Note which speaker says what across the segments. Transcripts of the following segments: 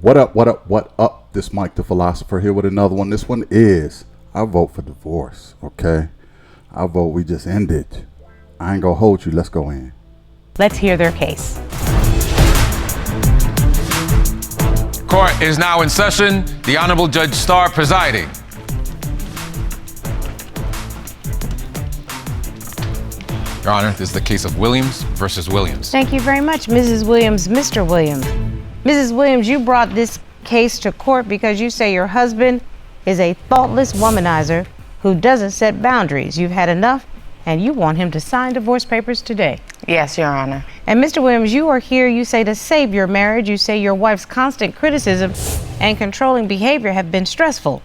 Speaker 1: What up, what up, what up? This Mike the Philosopher here with another one. This one is, I vote for divorce, okay? I vote we just end it. I ain't gonna hold you. Let's go in.
Speaker 2: Let's hear their case.
Speaker 3: Court is now in session. The Honorable Judge Starr presiding. Your Honor, this is the case of Williams versus Williams.
Speaker 2: Thank you very much, Mrs. Williams. Mr. Williams. Mrs. Williams, you brought this case to court because you say your husband is a thoughtless womanizer who doesn't set boundaries. You've had enough, and you want him to sign divorce papers today.
Speaker 4: Yes, Your Honor.
Speaker 2: And Mr. Williams, you are here, you say, to save your marriage. You say your wife's constant criticism and controlling behavior have been stressful.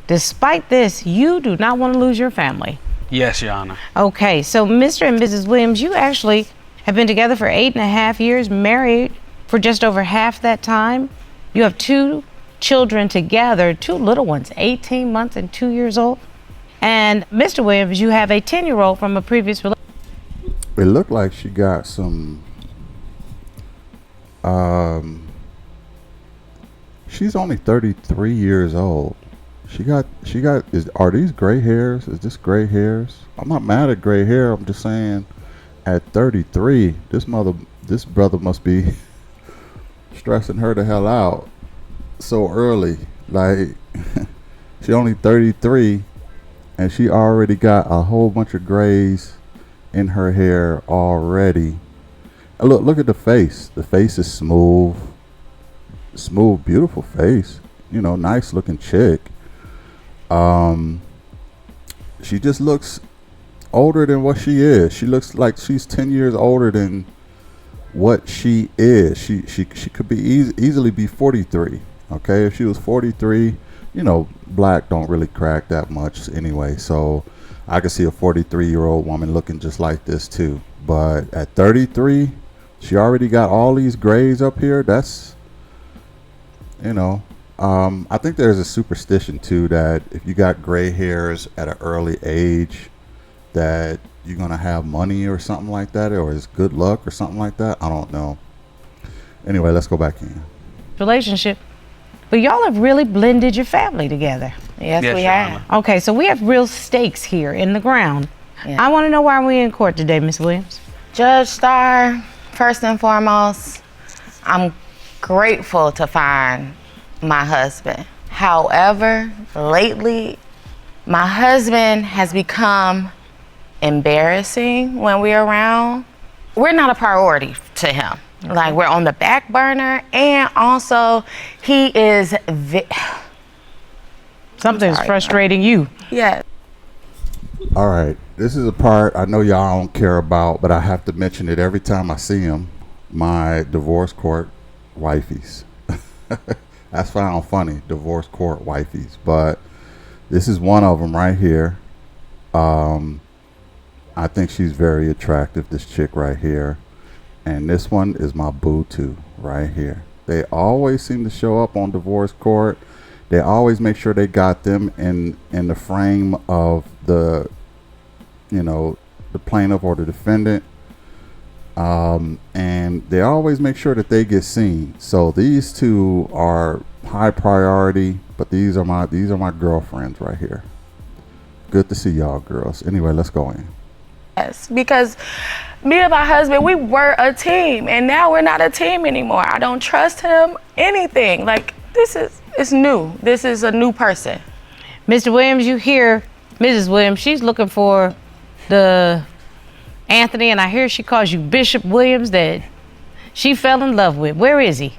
Speaker 2: Despite this, you do not want to lose your family.
Speaker 5: Yes, Your Honor.
Speaker 2: Okay, so Mr. and Mrs. Williams, you actually have been together for 8.5 years, married for just over half that time. You have 2 children together, 2 little ones, 18 months and 2 years old. And Mr. Williams, you have a 10-year-old from a previous relationship.
Speaker 1: It looked like she got some, she's only 33 years old. Are these gray hairs? Is this gray hairs? I'm not mad at gray hair. I'm just saying at 33, this brother must be stressing her the hell out so early. Like, she only 33 and she already got a whole bunch of grays in her hair already. And look at the face. The face is smooth, beautiful face. You know, nice looking chick. She just looks older than what she is. She looks like she's 10 years older than what she is. She could be easily be 43. Okay, if she was 43, you know, black don't really crack that much anyway. So I could see a 43-year-old woman looking just like this too. But at 33, she already got all these grays up here. That's, you know, I think there's a superstition too that if you got gray hairs at an early age, that you're gonna have money or something like that, or it's good luck or something like that. I don't know. Anyway, let's go back in.
Speaker 2: Relationship. But y'all have really blended your family together.
Speaker 4: Yes, we
Speaker 5: Your
Speaker 4: have.
Speaker 5: Honor.
Speaker 2: Okay, so we have real stakes here in the ground.
Speaker 4: Yeah.
Speaker 2: I want to know why we're in court today, Miss Williams.
Speaker 4: Judge Starr, first and foremost, I'm grateful to find my husband. However, lately, my husband has become embarrassing when we're around. We're not a priority to him. Like, we're on the back burner, and also he is
Speaker 2: Something's
Speaker 4: sorry.
Speaker 2: frustrating you.
Speaker 4: yeah.
Speaker 1: All right, this is a part I know y'all don't care about, but I have to mention it every time I see him. My divorce court wifeys. That's found funny, divorce court wifeys. But this is one of them right here. I think she's very attractive, this chick right here. And this one is my boo too, right here. They always seem to show up on divorce court. They always make sure they got them in the frame of the, you know, the plaintiff or the defendant. And they always make sure that they get seen. So these two are high priority, but these are my girlfriends right here. Good to see y'all girls. Anyway, let's go in.
Speaker 4: Yes, because me and my husband, we were a team, and now we're not a team anymore. I don't trust him, anything. Like, it's new. This is a new person.
Speaker 2: Mr. Williams, you hear Mrs. Williams, she's looking for the Anthony, and I hear she calls you Bishop Williams that she fell in love with. Where is he?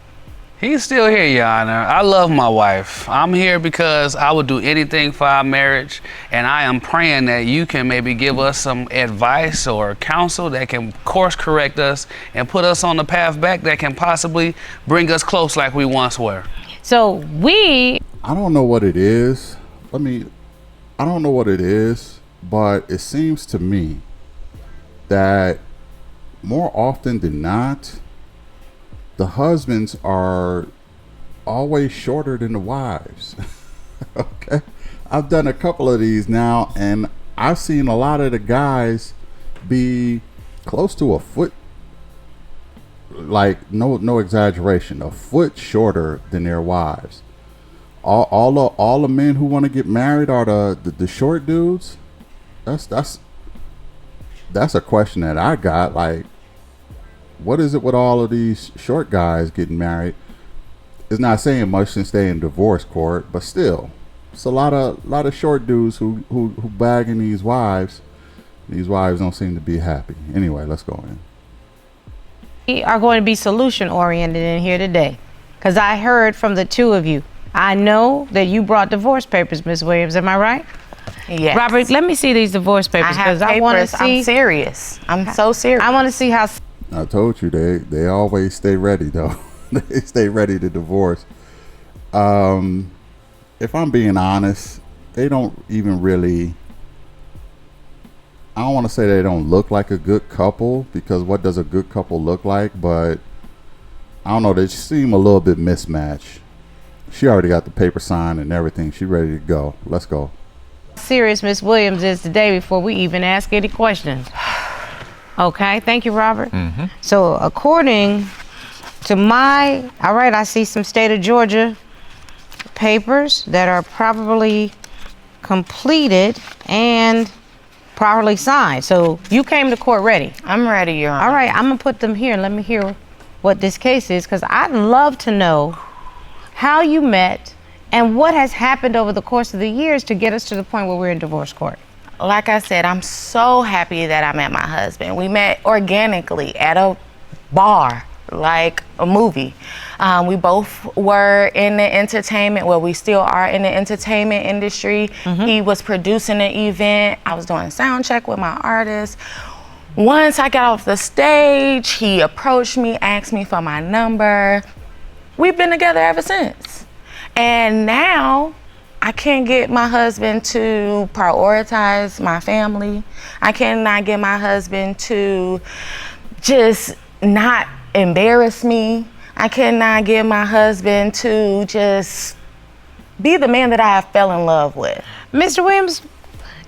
Speaker 5: He's still here, Your Honor. I love my wife. I'm here because I would do anything for our marriage, and I am praying that you can maybe give us some advice or counsel that can course correct us and put us on the path back that can possibly bring us close like we once were.
Speaker 2: So
Speaker 1: I don't know what it is. I don't know what it is, but it seems to me that more often than not, the husbands are always shorter than the wives. Okay, I've done a couple of these now, and I've seen a lot of the guys be close to a foot like no exaggeration, a foot shorter than their wives. All the men who want to get married are the short dudes. That's a question that I got. Like, what is it with all of these short guys getting married? It's not saying much since they in divorce court, but still, it's a lot of short dudes who bagging these wives. These wives don't seem to be happy. Anyway, let's go in.
Speaker 2: We are going to be solution oriented in here today, because I heard from the two of you. I know that you brought divorce papers, Ms. Williams. Am I right?
Speaker 4: Yes.
Speaker 2: Robert, let me see these divorce papers,
Speaker 4: I have
Speaker 2: because I want to
Speaker 4: papers.
Speaker 2: see.
Speaker 4: I'm serious. I'm so serious.
Speaker 2: I want to see how.
Speaker 1: I told you they always stay ready though. They stay ready to divorce. If I'm being honest, they don't even really. I don't want to say they don't look like a good couple, because what does a good couple look like? But I don't know. They just seem a little bit mismatched. She already got the paper signed and everything. She ready to go. Let's go.
Speaker 2: Serious Miss Williams is today before we even ask any questions. Okay, thank you, Robert. So according to all right, I see some state of Georgia papers that are properly completed and properly signed. So you came to court ready.
Speaker 4: I'm ready, Your Honor.
Speaker 2: All right, I'm gonna put them here and let me hear what this case is, because I'd love to know how you met and what has happened over the course of the years to get us to the point where we're in divorce court.
Speaker 4: Like I said, I'm so happy that I met my husband. We met organically at a bar, like a movie. We both were in the entertainment, well, we still are in the entertainment industry. He was producing an event. I was doing sound check with my artist. Once I got off the stage, he approached me, asked me for my number. We've been together ever since. And now I can't get my husband to prioritize my family. I cannot get my husband to just not embarrass me. I cannot get my husband to just be the man that I fell in love with.
Speaker 2: Mr. Williams,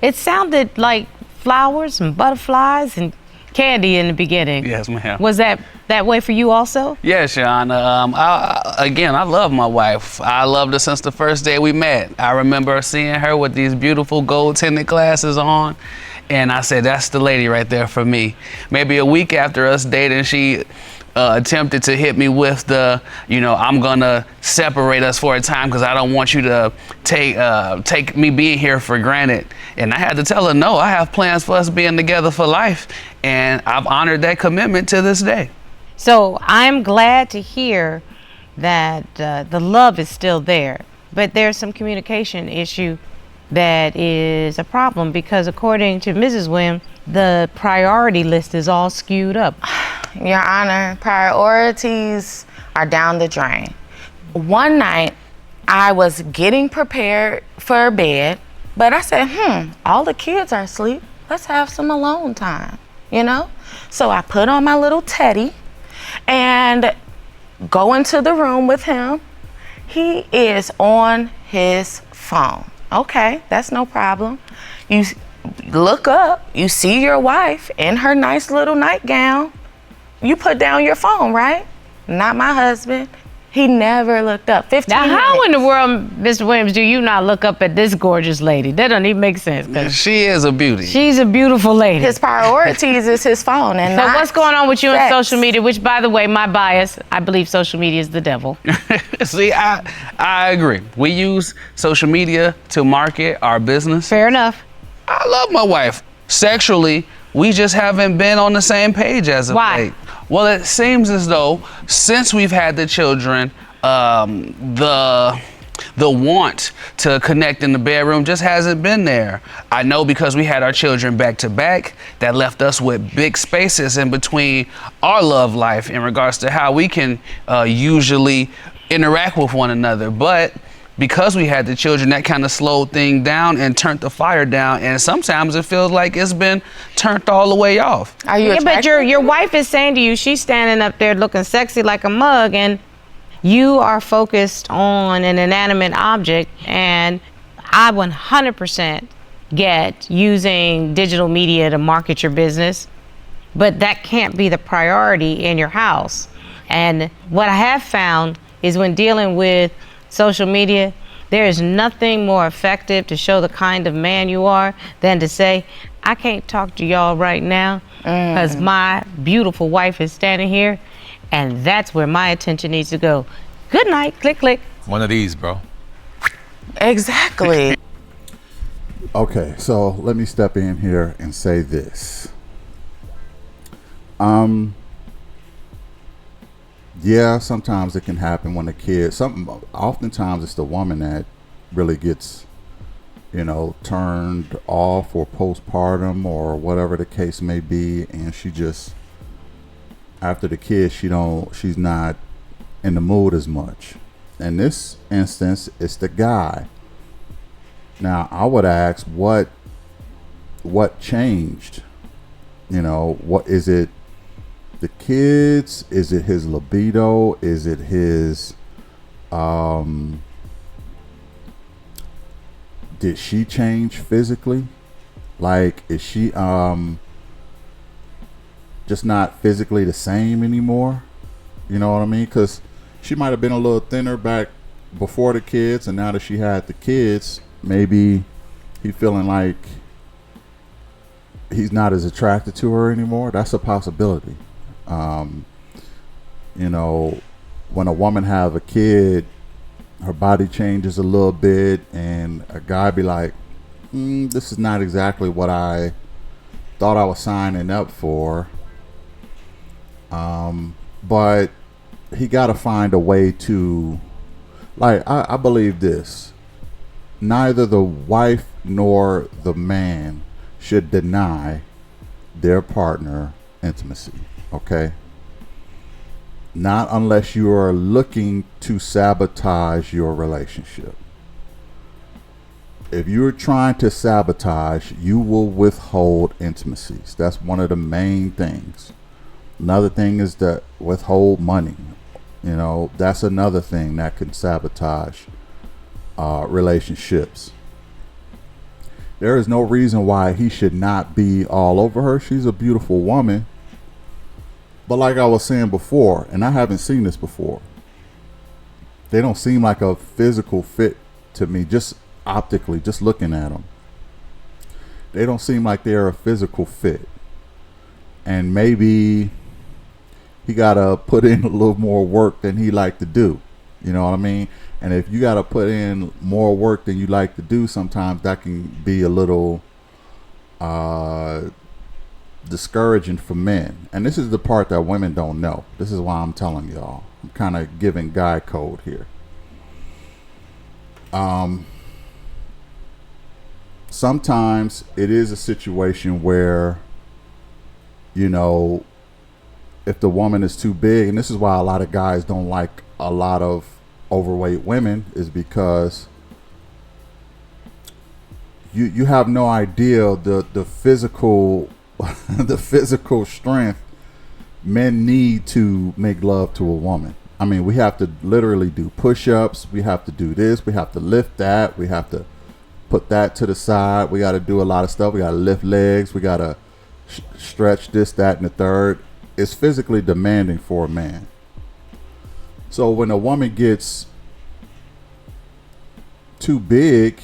Speaker 2: it sounded like flowers and butterflies and candy in the beginning.
Speaker 5: Yes, ma'am.
Speaker 2: Was that way for you also?
Speaker 5: Yes, Your Honor. I love my wife. I loved her since the first day we met. I remember seeing her with these beautiful gold tinted glasses on, and I said, that's the lady right there for me. Maybe a week after us dating, she attempted to hit me with the, I'm gonna separate us for a time because I don't want you to take me being here for granted. And I had to tell her, no, I have plans for us being together for life. And I've honored that commitment to this day.
Speaker 2: So I'm glad to hear that the love is still there, but there's some communication issue that is a problem, because according to Mrs. Williams, the priority list is all skewed up.
Speaker 4: Your Honor, priorities are down the drain. One night, I was getting prepared for bed, but I said, all the kids are asleep. Let's have some alone time, So I put on my little teddy and go into the room with him. He is on his phone. Okay, that's no problem. You look up, you see your wife in her nice little nightgown. You put down your phone, right? Not my husband. He never looked up. 15
Speaker 2: Now,
Speaker 4: minutes.
Speaker 2: how in the world, Mr. Williams, do you not look up at this gorgeous lady? That doesn't even make sense. 'Cause
Speaker 5: She is a beauty.
Speaker 2: she's a beautiful lady.
Speaker 4: His priorities is his phone, and
Speaker 2: So
Speaker 4: not
Speaker 2: what's going on with you on
Speaker 4: sex.
Speaker 2: social media? Which, by the way, my bias, I believe social media is the devil.
Speaker 5: See, I agree. We use social media to market our business.
Speaker 2: Fair enough.
Speaker 5: I love my wife. Sexually, we just haven't been on the same page as of
Speaker 2: Why?
Speaker 5: late. Well, it seems as though since we've had the children, the want to connect in the bedroom just hasn't been there. I know because we had our children back to back, that left us with big spaces in between our love life in regards to how we can usually interact with one another. But because we had the children, that kind of slowed things down and turned the fire down. And sometimes it feels like it's been turned all the way off.
Speaker 4: Are you
Speaker 2: Yeah, but
Speaker 4: attracted?
Speaker 2: your wife is saying to you, she's standing up there looking sexy like a mug, and you are focused on an inanimate object. And I 100% get using digital media to market your business, but that can't be the priority in your house. And what I have found is when dealing with social media, there is nothing more effective to show the kind of man you are than to say, I can't talk to y'all right now because my beautiful wife is standing here, and that's where my attention needs to go. Good night, click, click.
Speaker 3: One of these, bro.
Speaker 4: Exactly.
Speaker 1: Okay, so let me step in here and say this. Yeah, sometimes it can happen when the kid, oftentimes it's the woman that really gets, turned off or postpartum or whatever the case may be, and she just, after the kid, she's not in the mood as much. In this instance, it's the guy. Now, I would ask what changed? What is it? The kids? Is it his libido? Is it his did she change physically? Like, is she just not physically the same anymore? You know what I mean? Because she might have been a little thinner back before the kids, and now that she had the kids, maybe he feeling like he's not as attracted to her anymore. That's a possibility. When a woman have a kid, her body changes a little bit, and a guy be like, this is not exactly what I thought I was signing up for. But he got to find a way to, I believe this: neither the wife nor the man should deny their partner intimacy. Okay? Not unless you are looking to sabotage your relationship. If you're trying to sabotage, you will withhold intimacies. That's one of the main things. Another thing is to withhold money. That's another thing that can sabotage relationships. There is no reason why he should not be all over her. She's a beautiful woman. But like I was saying before, and I haven't seen this before, they don't seem like a physical fit to me, just optically, just looking at them. They don't seem like they're a physical fit. And maybe he got to put in a little more work than he like to do. You know what I mean? And if you got to put in more work than you like to do, sometimes that can be a little discouraging for men. And this is the part that women don't know. This is why I'm telling y'all. I'm kind of giving guy code here. Sometimes it is a situation where, if the woman is too big, and this is why a lot of guys don't like a lot of overweight women, is because you have no idea the physical the physical strength men need to make love to a woman. I mean, we have to literally do push-ups, we have to do this, we have to lift that, we have to put that to the side, we got to do a lot of stuff, we got to lift legs, we got to stretch this, that, and the third. It's physically demanding for a man. So when a woman gets too big,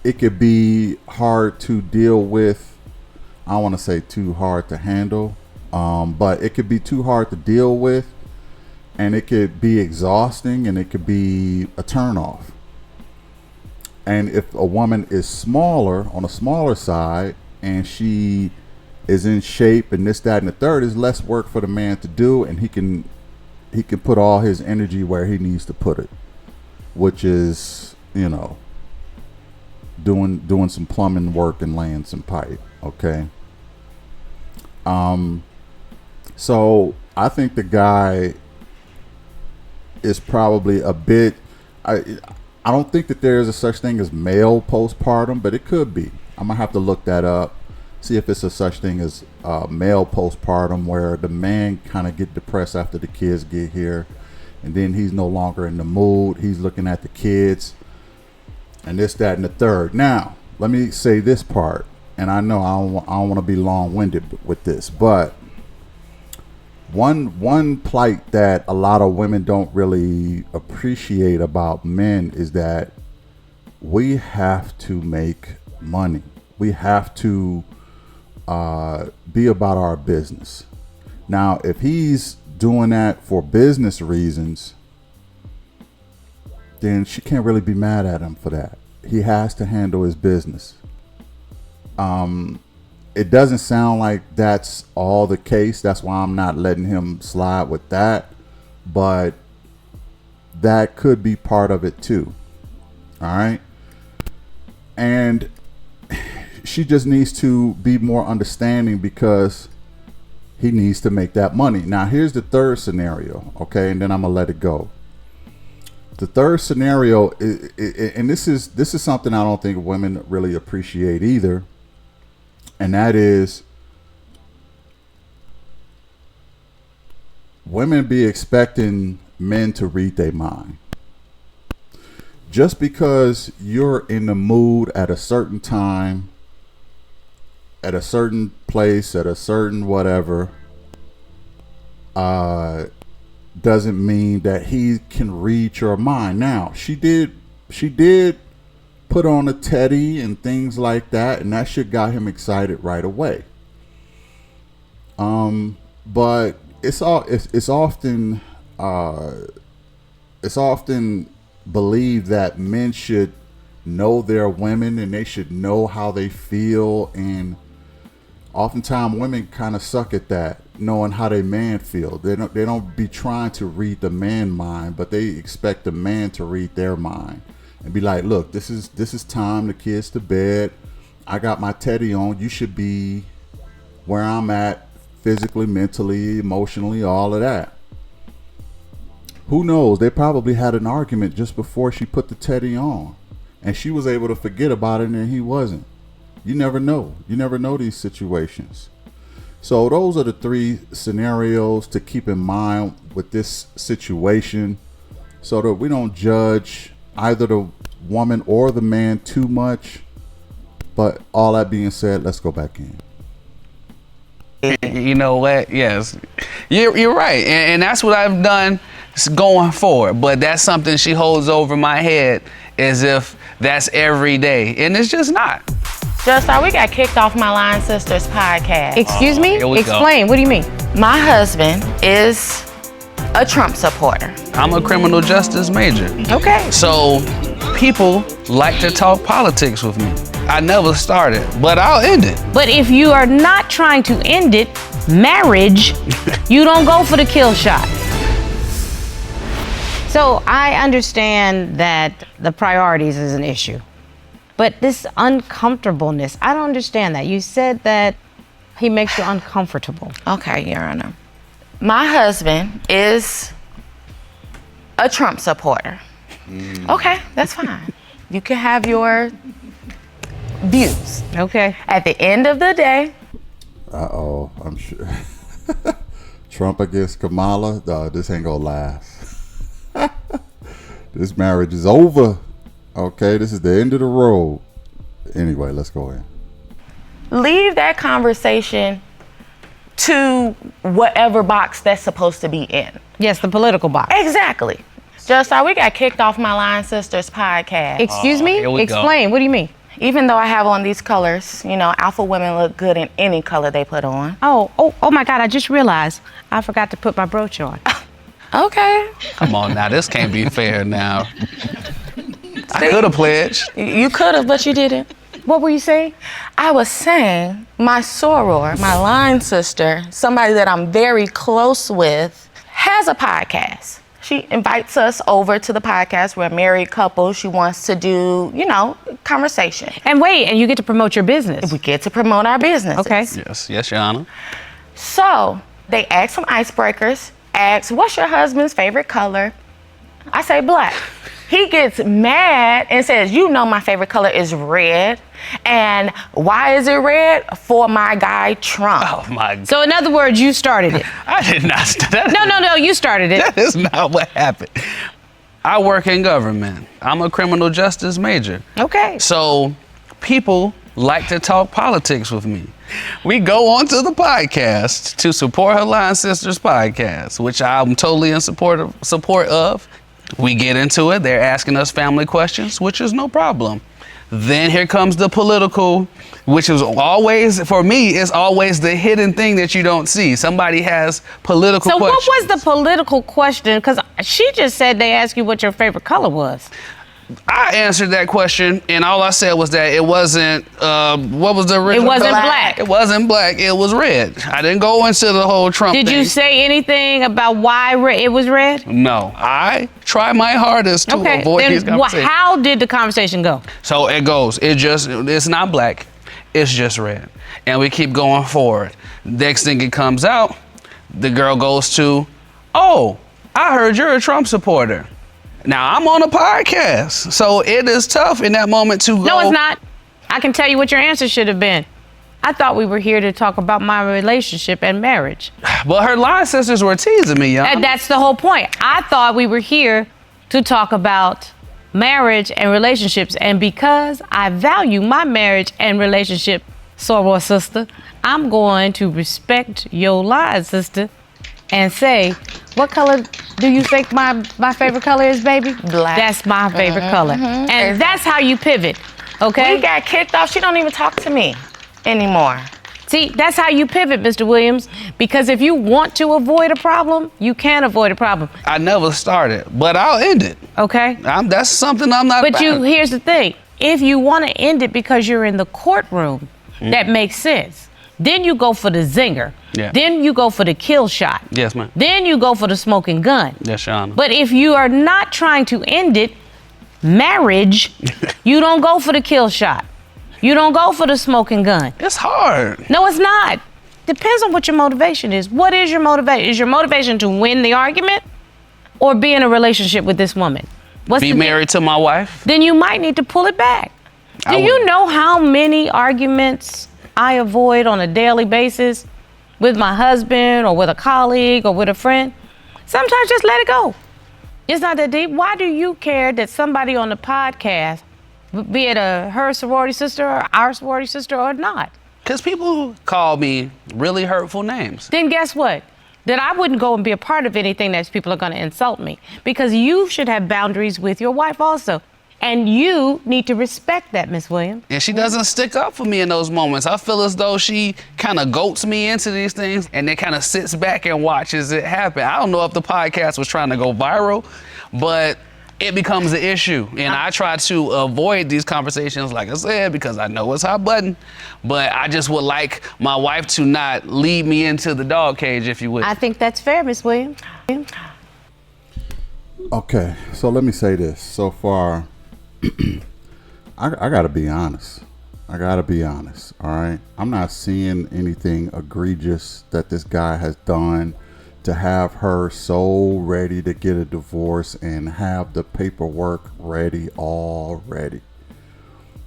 Speaker 1: it could be hard to deal with. I don't want to say too hard to handle, but it could be too hard to deal with, and it could be exhausting, and it could be a turnoff. And if a woman is smaller, on a smaller side, and she is in shape and this, that, and the third, is less work for the man to do, and he can put all his energy where he needs to put it, which is, doing some plumbing work and laying some pipe. Okay. So I think the guy is probably a bit, I don't think that there is a such thing as male postpartum, but it could be. I'm gonna have to look that up, see if it's a such thing as male postpartum, where the man kind of get depressed after the kids get here, and then he's no longer in the mood. He's looking at the kids and this, that, and the third. Now, let me say this part, and I know I don't want to be long-winded with this, but one plight that a lot of women don't really appreciate about men is that we have to make money. We have to be about our business. Now, if he's doing that for business reasons, then she can't really be mad at him for that. He has to handle his business. It doesn't sound like that's all the case. That's why I'm not letting him slide with that. But that could be part of it too. All right. And she just needs to be more understanding because he needs to make that money. Now, here's the third scenario. Okay. And then I'm going to let it go. The third scenario, and this is something I don't think women really appreciate either. And that is women be expecting men to read their mind. Just because you're in the mood at a certain time, at a certain place, at a certain whatever, doesn't mean that he can read your mind. Now, she did put on a teddy and things like that, and that shit got him excited right away. But it's often believed that men should know their women and they should know how they feel, and oftentimes women kind of suck at that, knowing how their man feel. They don't be trying to read the man mind, but they expect the man to read their mind and be like, look, this is time, the kids to bed, I got my teddy on, you should be where I'm at physically, mentally, emotionally, all of that. Who knows? They probably had an argument just before she put the teddy on, and she was able to forget about it and he wasn't. You never know. You never know these situations. So those are the three scenarios to keep in mind with this situation, so that we don't judge either the woman or the man too much. But all that being said, let's go back in.
Speaker 5: You know what? Yes, you're right, and that's what I've done going forward. But that's something she holds over my head as if that's every day, and it's just not.
Speaker 4: Just we got kicked off my Line Sisters podcast.
Speaker 2: Excuse me?
Speaker 5: Here we go.
Speaker 2: Explain. What do you mean?
Speaker 4: My husband is a Trump supporter.
Speaker 5: I'm a criminal justice major.
Speaker 2: Okay.
Speaker 5: So people like to talk politics with me. I never started, but I'll end it.
Speaker 2: But if you are not trying to end it, marriage, you don't go for the kill shot. So I understand that the priorities is an issue. But this uncomfortableness, I don't understand that. You said that he makes you uncomfortable.
Speaker 4: Okay, Your Honor. My husband is a Trump supporter. Okay, that's fine. You can have your views.
Speaker 2: Okay.
Speaker 4: At the end of the day,
Speaker 1: Uh-oh, I'm sure. Trump against Kamala? No, this ain't gonna last. This marriage is over. Okay, this is the end of the road. Anyway, let's go in.
Speaker 4: leave that conversation to whatever box that's supposed to be in.
Speaker 2: Yes, the political box.
Speaker 4: Exactly. Just we got kicked off my Line Sisters podcast.
Speaker 2: Excuse me?
Speaker 5: here we go.
Speaker 2: Explain. What do you mean?
Speaker 4: Even though I have on these colors, you know, alpha women look good in any color they put on.
Speaker 2: Oh my God, I just realized I forgot to put my brooch on.
Speaker 4: Okay.
Speaker 5: Come on now, this can't be fair now. I could have pledged.
Speaker 4: You could have, but you didn't.
Speaker 2: What were you saying?
Speaker 4: I was saying my soror, my line sister, somebody that I'm very close with, has a podcast. She invites us over to the podcast. We're a married couple. She wants to do, you know, conversation.
Speaker 2: And wait, and you get to promote your business.
Speaker 4: We get to promote our business.
Speaker 2: Okay.
Speaker 5: Yes, Your Honor.
Speaker 4: So they ask some icebreakers. Ask, what's your husband's favorite color? I say black. He gets mad and says, you know my favorite color is red. And why is it red? For my guy, Trump.
Speaker 5: Oh my God.
Speaker 2: So in other words, you started it.
Speaker 5: I did not start that.
Speaker 2: No, you started it.
Speaker 5: That is not what happened. I work in government. I'm a criminal justice major.
Speaker 2: Okay.
Speaker 5: So people like to talk politics with me. We go on to the podcast to support her Line Sisters podcast, which I'm totally in support of. We get into it. They're asking us family questions, which is no problem. Then here comes the political, which is always, for me, is always the hidden thing that you don't see. Somebody has political
Speaker 2: So
Speaker 5: questions.
Speaker 2: what was the political question? Because she just said they asked you what your favorite color was.
Speaker 5: I answered that question, and all I said was that it wasn't, what was the original
Speaker 2: It wasn't
Speaker 5: color?
Speaker 2: black.
Speaker 5: It wasn't black, it was red. I didn't go into the whole Trump
Speaker 2: Did
Speaker 5: thing.
Speaker 2: you say anything about why it was red?
Speaker 5: No. I try my hardest to
Speaker 2: Okay,
Speaker 5: avoid these
Speaker 2: then
Speaker 5: conversations.
Speaker 2: how did the conversation go?
Speaker 5: So it goes, it's not black, it's just red. And we keep going forward. Next thing it comes out, the girl goes to, oh, I heard you're a Trump supporter. Now I'm on a podcast, so it is tough in that moment to go.
Speaker 2: No, it's not. I can tell you what your answer should have been. I thought we were here to talk about my relationship and marriage.
Speaker 5: But her Line Sisters were teasing me, y'all.
Speaker 2: And that's the whole point. I thought we were here to talk about marriage and relationships. And because I value my marriage and relationship, soror sister, I'm going to respect your line, sister, and say, what color do you think my favorite color is, baby?
Speaker 4: Black.
Speaker 2: That's my favorite color. And that's how you pivot, okay?
Speaker 4: We got kicked off. She don't even talk to me anymore.
Speaker 2: See, that's how you pivot, Mr. Williams, because if you want to avoid a problem, you can avoid a problem,
Speaker 5: I never started, but I'll end it.
Speaker 2: okay?
Speaker 5: That's something I'm not
Speaker 2: But
Speaker 5: about.
Speaker 2: here's the thing. If you want to end it because you're in the courtroom, that makes sense. Then you go for the zinger.
Speaker 5: Yeah.
Speaker 2: Then you go for the kill shot.
Speaker 5: Yes, ma'am.
Speaker 2: Then you go for the smoking gun.
Speaker 5: Yes, Your Honor.
Speaker 2: But if you are not trying to end it, marriage, you don't go for the kill shot. You don't go for the smoking gun.
Speaker 5: It's hard.
Speaker 2: No, it's not. Depends on what your motivation is. What is your motivation? Is your motivation to win the argument or be in a relationship with this woman? What's
Speaker 5: Be
Speaker 2: the
Speaker 5: married to my wife.
Speaker 2: Then you might need to pull it back.
Speaker 5: I
Speaker 2: Do you
Speaker 5: would.
Speaker 2: know how many arguments I avoid on a daily basis with my husband or with a colleague or with a friend? Sometimes just let it go. It's not that deep. Why do you care that somebody on the podcast, be it her sorority sister or our sorority sister or not?
Speaker 5: Because people call me really hurtful names.
Speaker 2: Then guess what? Then I wouldn't go and be a part of anything that people are going to insult me, because you should have boundaries with your wife also. And you need to respect that, Miss Williams.
Speaker 5: And she doesn't stick up for me in those moments. I feel as though she kind of goats me into these things and then kind of sits back and watches it happen. I don't know if the podcast was trying to go viral, but it becomes an issue. And I try to avoid these conversations, like I said, because I know it's hot button. But I just would like my wife to not lead me into the dog cage, if you would.
Speaker 2: I think that's fair, Miss Williams.
Speaker 1: Okay, so let me say this. So far, I gotta be honest. All right. I'm not seeing anything egregious that this guy has done to have her so ready to get a divorce and have the paperwork ready already.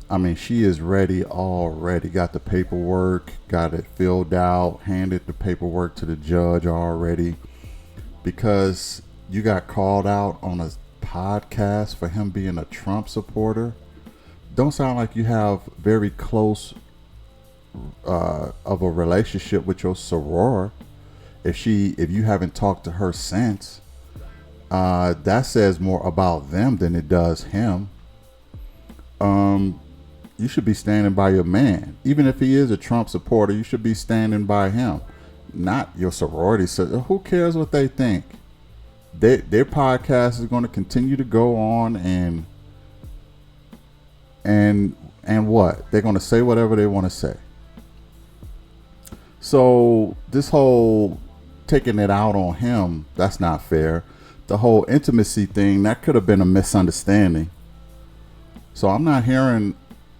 Speaker 1: I mean, she is ready already. Got the paperwork, got it filled out, handed the paperwork to the judge already, because you got called out on a podcast for him being a Trump supporter. Don't sound like you have very close of a relationship with your soror. If you haven't talked to her since, that says more about them than it does him. You should be standing by your man. Even if he is a Trump supporter, you should be standing by him, not your sorority. So who cares what they think? Their podcast is going to continue to go on, and what? They're going to say whatever they want to say. So this whole taking it out on him, that's not fair. The whole intimacy thing, that could have been a misunderstanding. So I'm not hearing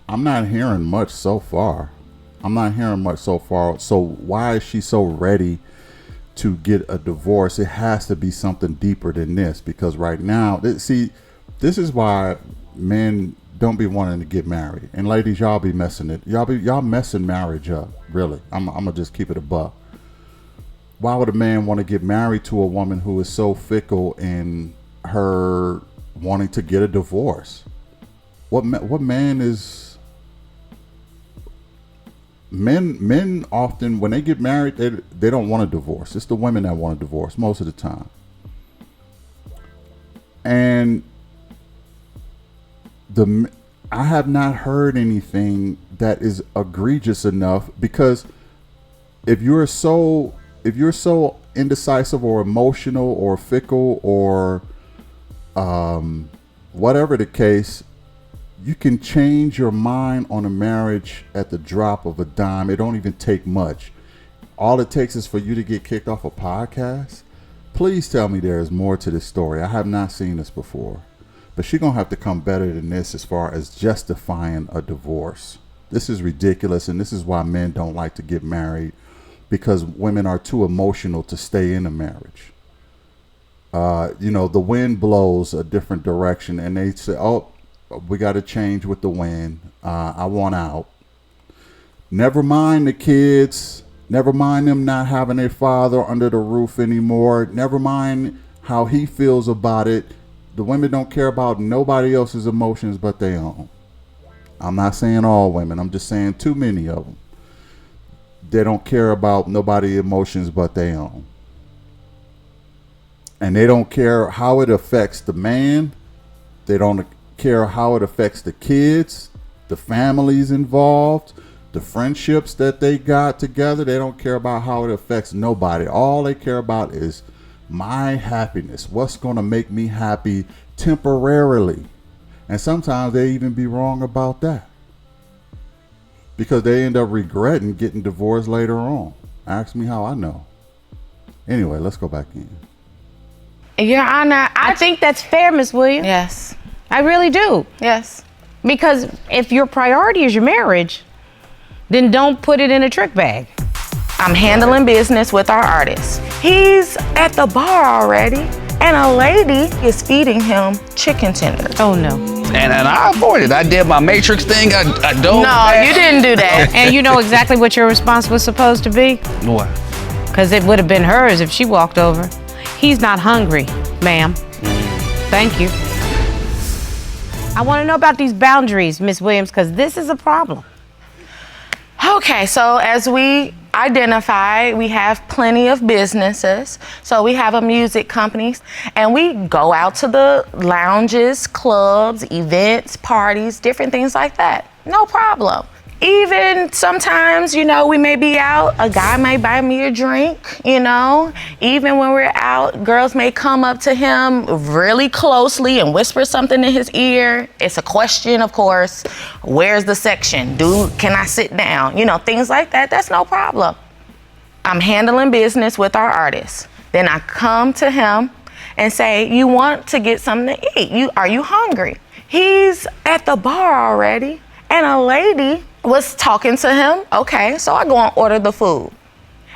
Speaker 1: much so far. So why is she so ready to get a divorce? It has to be something deeper than this, because right now, this is why men don't be wanting to get married. And ladies, y'all be messing it. Y'all messing marriage up. Really, I'm gonna just keep it a buck. Why would a man want to get married to a woman who is so fickle in her wanting to get a divorce? What man is? men often, when they get married, they don't want a divorce. It's the women that want a divorce most of the time. And I have not heard anything that is egregious enough, because if you're so indecisive or emotional or fickle or whatever the case, you can change your mind on a marriage at the drop of a dime. It don't even take much. All it takes is for you to get kicked off a podcast. Please tell me there is more to this story. I have not seen this before. But she's going to have to come better than this as far as justifying a divorce. This is ridiculous, and this is why men don't like to get married, because women are too emotional to stay in a marriage. The wind blows a different direction, and they say, oh, we got to change with the wind. I want out. Never mind the kids. Never mind them not having their father under the roof anymore. Never mind how he feels about it. The women don't care about nobody else's emotions but their own. I'm not saying all women. I'm just saying too many of them. They don't care about nobody's emotions but their own. And they don't care how it affects the man. They don't care how it affects the kids, the families involved, the friendships that they got together. They don't care about how it affects nobody. All they care about is my happiness. What's going to make me happy temporarily? And sometimes they even be wrong about that, because they end up regretting getting divorced later on. Ask me how I know. Anyway, let's go back in.
Speaker 4: Your Honor,
Speaker 2: I think that's fair, Miss Williams.
Speaker 4: yes,
Speaker 2: I really do.
Speaker 4: yes.
Speaker 2: Because if your priority is your marriage, then don't put it in a trick bag.
Speaker 4: I'm handling business with our artist. He's at the bar already, and a lady is feeding him chicken tenders.
Speaker 2: Oh, no.
Speaker 5: And I avoided. I did my Matrix thing. I dove.
Speaker 4: No,
Speaker 5: back.
Speaker 4: you didn't do that.
Speaker 2: And you know exactly what your response was supposed to be?
Speaker 5: What?
Speaker 2: Because it would have been hers if she walked over. He's not hungry, ma'am. Thank you. I want to know about these boundaries, Miss Williams, because this is a problem.
Speaker 4: Okay, so as we identify, we have plenty of businesses. So we have a music company, and we go out to the lounges, clubs, events, parties, different things like that. No problem. Even sometimes, we may be out, a guy may buy me a drink, Even when we're out, girls may come up to him really closely and whisper something in his ear. It's a question, of course. Where's the section? Can I sit down? Things like that. That's no problem. I'm handling business with our artist. Then I come to him and say, you want to get something to eat? Are you hungry? He's at the bar already, and a lady was talking to him. Okay, so I go and order the food.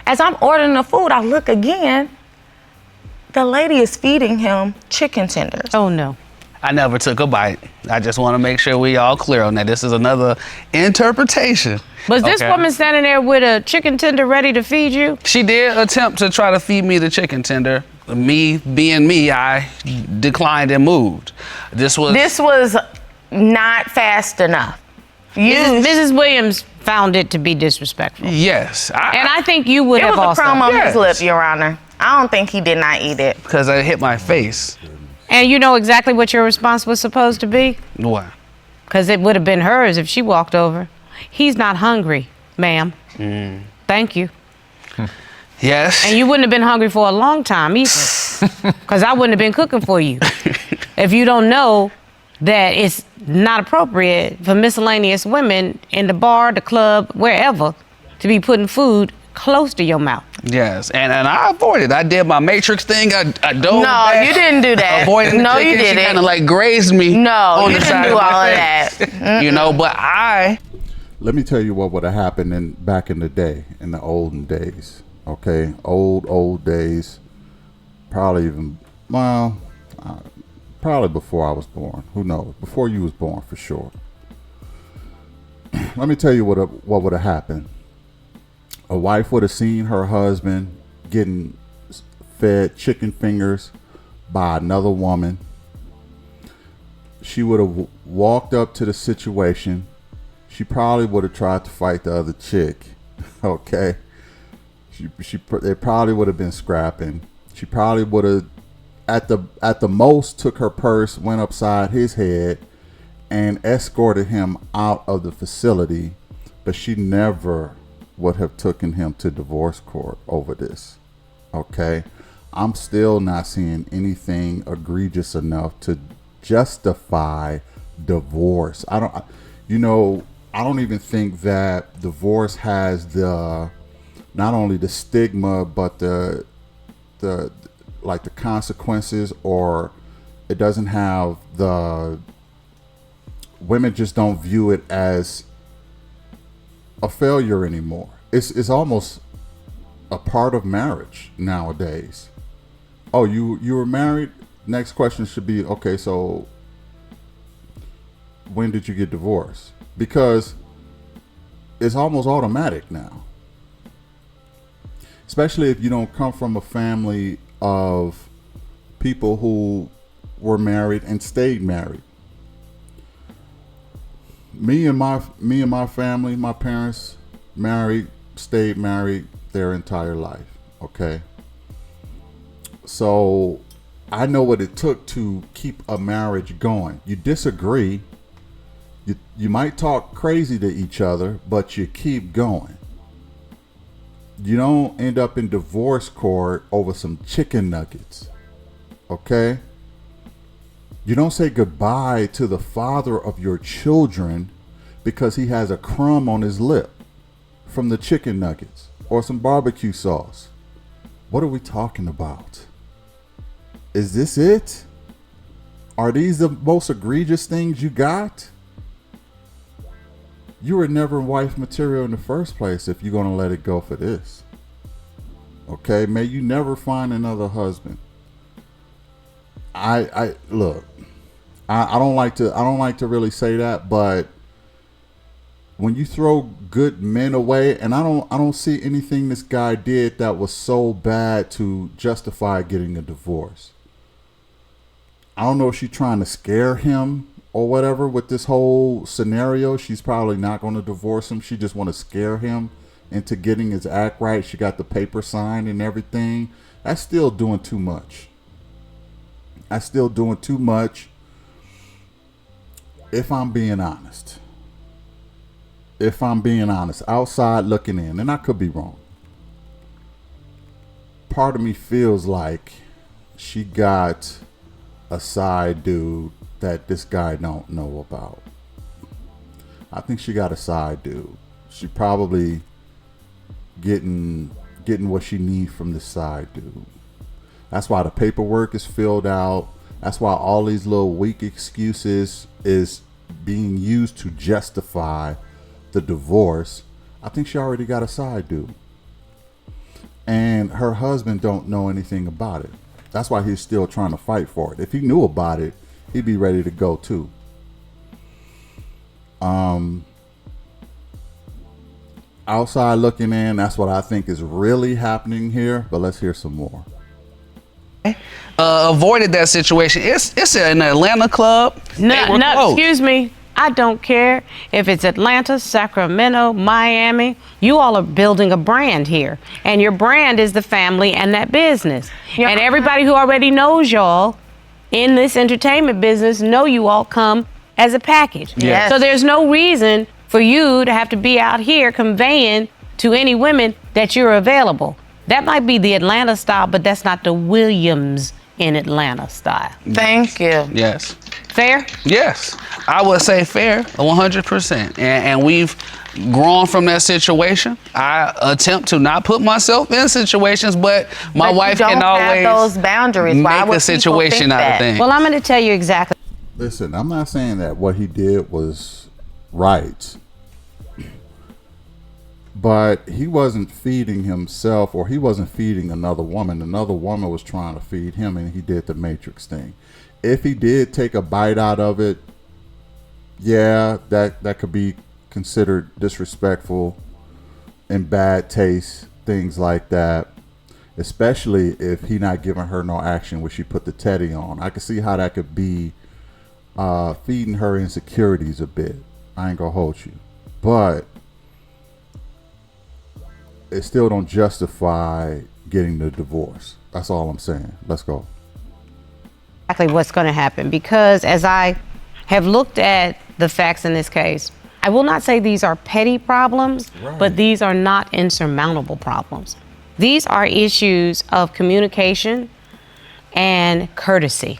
Speaker 4: As I'm ordering the food, I look again. The lady is feeding him chicken tenders.
Speaker 2: Oh, no.
Speaker 5: I never took a bite. I just want to make sure we all clear on that. This is another interpretation.
Speaker 2: Was this
Speaker 5: Okay.
Speaker 2: woman standing there with a chicken tender ready to feed you?
Speaker 5: She did attempt to try to feed me the chicken tender. Me being me, I declined and moved. This was
Speaker 4: not fast enough.
Speaker 2: Mrs. Williams found it to be disrespectful.
Speaker 5: Yes.
Speaker 2: And I think you would
Speaker 4: It
Speaker 2: have
Speaker 4: was a
Speaker 2: also.
Speaker 4: crumb on
Speaker 5: Yes.
Speaker 4: his lip, Your Honor. I don't think he did not eat it.
Speaker 5: Because it hit my face.
Speaker 2: And you know exactly what your response was supposed to be?
Speaker 5: What?
Speaker 2: Because it would have been hers if she walked over. He's not hungry, ma'am. Thank you.
Speaker 5: Yes.
Speaker 2: And you wouldn't have been hungry for a long time either. Because I wouldn't have been cooking for you. If you don't know that it's not appropriate for miscellaneous women in the bar, the club, wherever, to be putting food close to your mouth.
Speaker 5: Yes. And I avoided. I did my Matrix thing. I dove
Speaker 4: No,
Speaker 5: back,
Speaker 4: you didn't do that.
Speaker 5: avoiding the
Speaker 4: No, you
Speaker 5: chicken. She
Speaker 4: didn't.
Speaker 5: kind of like grazed me.
Speaker 4: No,
Speaker 5: on
Speaker 4: you
Speaker 5: the
Speaker 4: didn't
Speaker 5: side
Speaker 4: do
Speaker 5: of my
Speaker 4: all of
Speaker 5: face.
Speaker 4: that.
Speaker 5: But
Speaker 1: Let me tell you what would have happened back in the day, in the olden days. Okay, old days. Probably even probably before I was born. Who knows? Before you was born, for sure. Let me tell you what would have happened. A wife would have seen her husband getting fed chicken fingers by another woman. She would have walked up to the situation. she probably would have tried to fight the other chick. Okay, they probably would have been scrapping. She probably would have, at the most, took her purse, went upside his head, and escorted him out of the facility. But she never would have taken him to divorce court over this. Okay, I'm still not seeing anything egregious enough to justify divorce. I don't even think that divorce has the, not only the stigma, but the like the consequences, or it doesn't have the, women just don't view it as a failure anymore. It's almost a part of marriage nowadays. Oh, you were married? Next question should be, okay, so when did you get divorced? Because it's almost automatic now. Especially if you don't come from a family of people who were married and stayed married. Me and my family, my parents married, stayed married their entire life. Okay. So I know what it took to keep a marriage going. You disagree, you might talk crazy to each other, but you keep going. You don't end up in divorce court over some chicken nuggets. Okay? You don't say goodbye to the father of your children because he has a crumb on his lip from the chicken nuggets or some barbecue sauce. What are we talking about? Is this it? Are these the most egregious things you got? You were never wife material in the first place if you're going to let it go for this. Okay, may you never find another husband. I look, I don't like to really say that, but when you throw good men away, and I don't see anything this guy did that was so bad to justify getting a divorce. I don't know if she's trying to scare him or whatever with this whole scenario. She's probably not going to divorce him. She just want to scare him into getting his act right. She got the paper signed and everything. That's still doing too much. That's still doing too much. If I'm being honest. Outside looking in, and I could be wrong. Part of me feels like she got a side dude that this guy don't know about. I think she got a side dude. She probably getting what she needs from this side dude. That's why the paperwork is filled out. That's why all these little weak excuses is being used to justify the divorce. I think she already got a side dude. And her husband don't know anything about it. That's why he's still trying to fight for it. If he knew about it, he'd be ready to go too. Outside looking in, that's what I think is really happening here. But let's hear some more.
Speaker 5: Avoided that situation. It's an Atlanta club.
Speaker 2: No, excuse me. I don't care if it's Atlanta, Sacramento, Miami. You all are building a brand here. And your brand is the family and that business. And everybody who already knows y'all in this entertainment business know you all come as a package.
Speaker 4: Yes.
Speaker 2: So there's no reason for you to have to be out here conveying to any women that you're available. That might be the Atlanta style, but that's not the Williams in Atlanta style.
Speaker 4: Thank you.
Speaker 5: Yes.
Speaker 2: Fair?
Speaker 5: Yes. I would say fair, 100%. And we've grown from that situation. I attempt to not put myself in situations, but my wife can always
Speaker 4: have those boundaries. Why
Speaker 5: make
Speaker 4: would
Speaker 5: a situation
Speaker 4: people think
Speaker 5: out of
Speaker 4: that?
Speaker 5: things.
Speaker 2: Well, I'm going to tell you exactly.
Speaker 1: Listen, I'm not saying that what he did was right. But he wasn't feeding himself, or he wasn't feeding another woman. Another woman was trying to feed him, and he did the Matrix thing. If he did take a bite out of it, yeah, that could be considered disrespectful and bad taste, things like that. Especially if he not giving her no action when she put the teddy on. I could see how that could be feeding her insecurities a bit. I ain't gonna hold you. but it still don't justify getting the divorce. That's all I'm saying. Let's go.
Speaker 2: Exactly what's going to happen, because as I have looked at the facts in this case, I will not say these are petty problems, but these are not insurmountable problems. These are issues of communication and courtesy.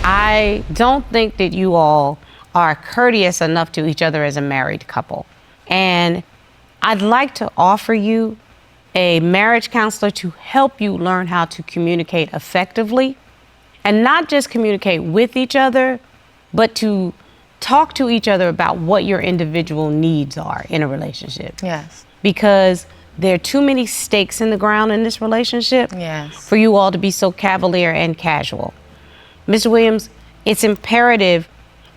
Speaker 2: I don't think that you all are courteous enough to each other as a married couple. And I'd like to offer you a marriage counselor to help you learn how to communicate effectively, and not just communicate with each other, but to talk to each other about what your individual needs are in a relationship.
Speaker 4: Yes.
Speaker 2: Because there are too many stakes in the ground in this relationship
Speaker 4: Yes.
Speaker 2: for you all to be so cavalier and casual. Mr. Williams, it's imperative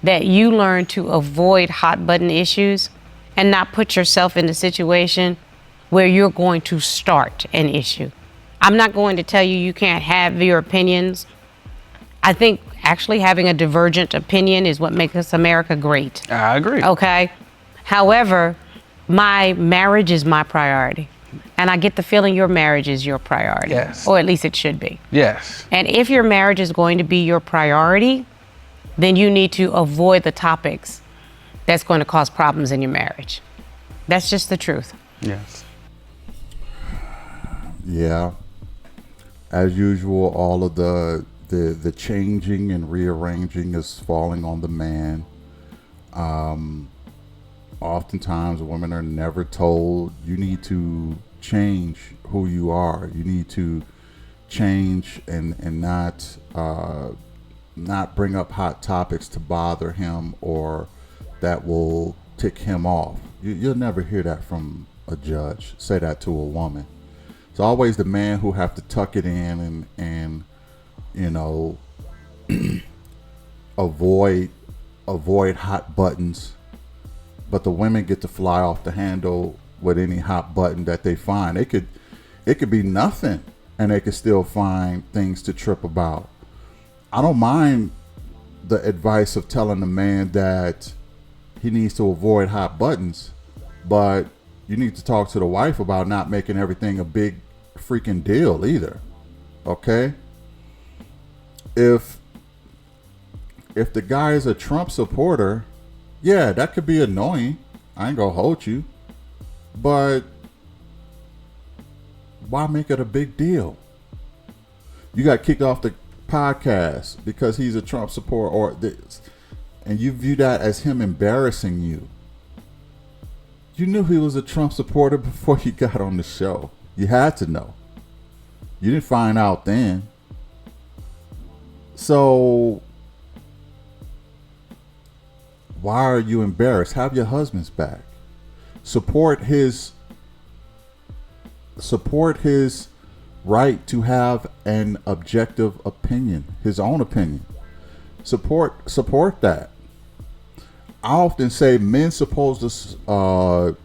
Speaker 2: that you learn to avoid hot button issues and not put yourself in a situation where you're going to start an issue. I'm not going to tell you you can't have your opinions. I think actually having a divergent opinion is what makes America great.
Speaker 5: I agree.
Speaker 2: Okay? However, my marriage is my priority. And I get the feeling your marriage is your priority.
Speaker 5: Yes.
Speaker 2: Or at least it should be.
Speaker 5: Yes.
Speaker 2: And if your marriage is going to be your priority, then you need to avoid the topics that's going to cause problems in your marriage. That's just the truth.
Speaker 5: Yes.
Speaker 1: Yeah. As usual, all of the changing and rearranging is falling on the man. Oftentimes women are never told you need to change who you are. You need to change and not bring up hot topics to bother him or that will tick him off. You'll never hear that from a judge. Say that to a woman. It's always the man who have to tuck it in and you know avoid hot buttons, but the women get to fly off the handle with any hot button that they find. It could be nothing and they could still find things to trip about. I don't mind the advice of telling the man that he needs to avoid hot buttons, but you need to talk to the wife about not making everything a big freaking deal either. Okay? If the guy is a Trump supporter, yeah, that could be annoying. I ain't gonna hold you. But why make it a big deal? You got kicked off the podcast because he's a Trump supporter or this, and you view that as him embarrassing you. You knew he was a Trump supporter before you got on the show. You had to know. You didn't find out then. So why are you embarrassed? Have your husband's back. Support his right to have an objective opinion, his own opinion. Support that. I often say men supposed to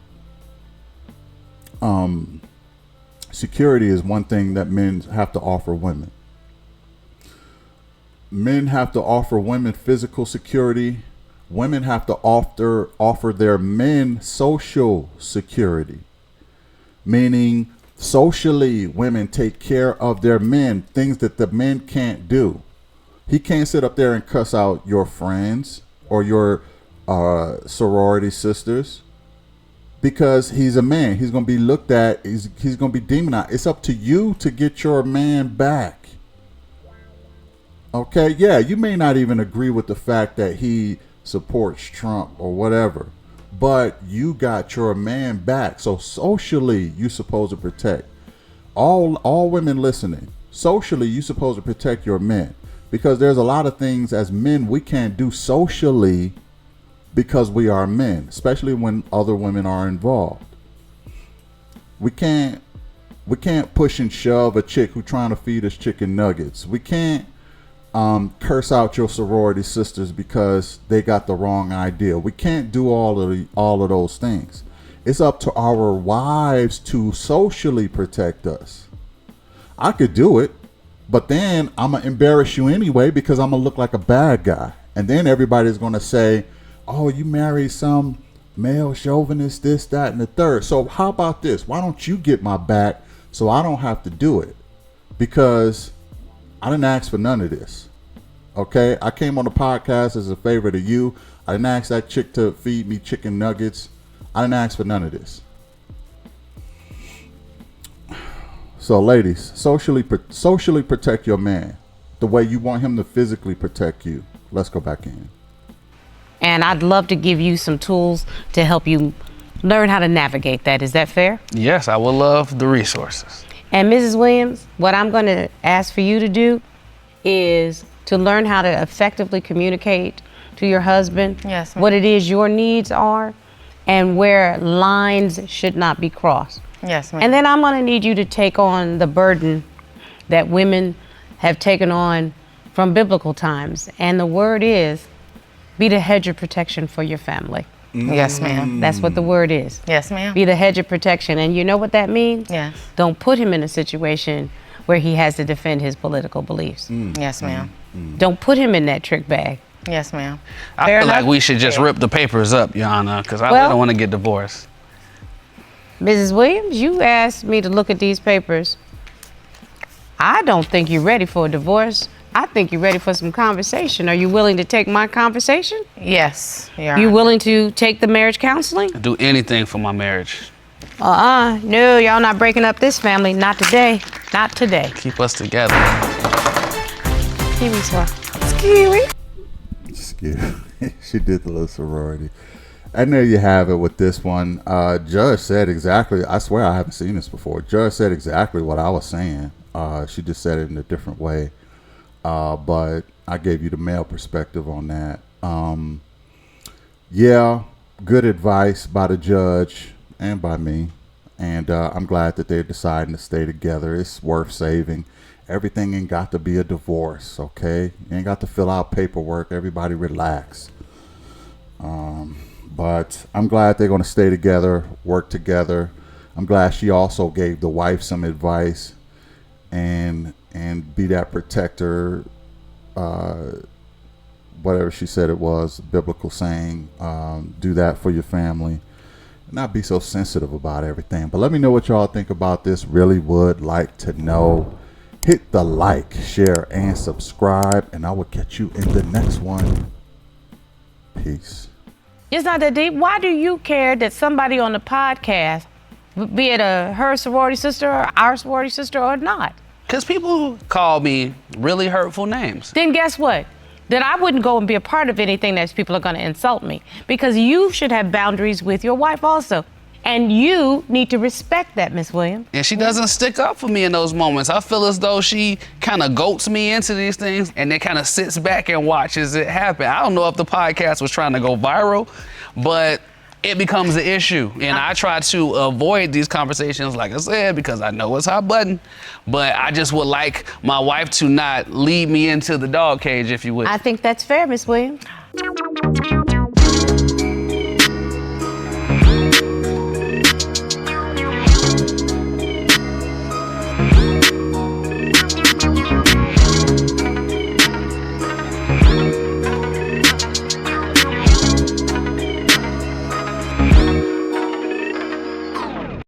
Speaker 1: security is one thing that men have to offer women. Men have to offer women physical security. Women have to offer their men social security. Meaning socially, women take care of their men, things that the men can't do. He can't sit up there and cuss out your friends or your sorority sisters because he's a man. He's going to be looked at. He's going to be demonized. It's up to you to get your man back. Okay, yeah, you may not even agree with the fact that he supports Trump or whatever, but you got your man back. So socially, you're supposed to protect all women listening. Socially, you're supposed to protect your men because there's a lot of things as men we can't do socially because we are men, especially when other women are involved. We can't push and shove a chick who's trying to feed us chicken nuggets. We can't curse out your sorority sisters because they got the wrong idea. We can't do all of those things. It's up to our wives to socially protect us. I could do it, but then I'm gonna embarrass you anyway because I'm gonna look like a bad guy, And then everybody's going to say, oh, you married some male chauvinist, this, that, and the third. So how about this? Why don't you get my back so I don't have to do it? Because I didn't ask for none of this. Okay? I came on the podcast as a favor to you. I didn't ask that chick to feed me chicken nuggets. I didn't ask for none of this. So ladies, socially protect your man the way you want him to physically protect you. Let's go back in.
Speaker 2: And I'd love to give you some tools to help you learn how to navigate that. Is that fair?
Speaker 5: Yes, I would love the resources.
Speaker 2: And Mrs. Williams, what I'm going to ask for you to do is to learn how to effectively communicate to your husband
Speaker 4: Yes, ma'am.
Speaker 2: what it is your needs are and where lines should not be crossed.
Speaker 4: Yes, ma'am.
Speaker 2: And then I'm going to need you to take on the burden that women have taken on from biblical times. And the word is, be the hedge of protection for your family.
Speaker 4: Yes, ma'am.
Speaker 2: That's what the word is.
Speaker 4: Yes, ma'am.
Speaker 2: Be the hedge of protection. And you know what that means?
Speaker 4: Yes.
Speaker 2: Don't put him in a situation where he has to defend his political beliefs.
Speaker 4: Yes, ma'am.
Speaker 2: Don't put him in that trick bag.
Speaker 4: Yes, ma'am.
Speaker 5: I
Speaker 2: Fair
Speaker 5: feel like
Speaker 2: enough?
Speaker 5: we should just rip the papers up, Your Honor, because I
Speaker 2: Well-
Speaker 5: don't want to get divorced.
Speaker 2: Mrs. Williams, you asked me to look at these papers. I don't think you're ready for a divorce. I think you're ready for some conversation. Are you willing to take my conversation?
Speaker 4: Yes, Your
Speaker 2: You
Speaker 4: Honor.
Speaker 2: willing to take the marriage counseling?
Speaker 5: Do anything for my marriage.
Speaker 2: No, y'all not breaking up this family. Not today. Not today.
Speaker 5: Keep us together.
Speaker 2: Kiwi swap. Kiwi.
Speaker 1: Excuse me. She did the little sorority. And there you have it with this one. Judge said exactly, I swear I haven't seen this before. Judge said exactly what I was saying. She just said it in a different way. But I gave you the male perspective on that. Yeah, good advice by the judge and by me. And I'm glad that they're deciding to stay together. It's worth saving. Everything ain't got to be a divorce, okay? You ain't got to fill out paperwork. Everybody relax. But I'm glad they're going to stay together, work together. I'm glad she also gave the wife some advice and be that protector, whatever she said it was, biblical saying, do that for your family. Not be so sensitive about everything. But let me know what y'all think about this. Really would like to know. Hit the like, share, and subscribe, and I will catch you in the next one. Peace.
Speaker 2: It's not that deep. Why do you care that somebody on the podcast, be it her sorority sister or our sorority sister or not?
Speaker 5: Because people call me really hurtful names.
Speaker 2: Then guess what? Then I wouldn't go and be a part of anything that people are going to insult me, because you should have boundaries with your wife also. And you need to respect that, Miss Williams.
Speaker 5: And she doesn't stick up for me in those moments. I feel as though she kind of goats me into these things and then kind of sits back and watches it happen. I don't know if the podcast was trying to go viral, but it becomes an issue. And I try to avoid these conversations, like I said, because I know it's hot button. But I just would like my wife to not lead me into the dog cage, if you will.
Speaker 2: I think that's fair, Miss Williams.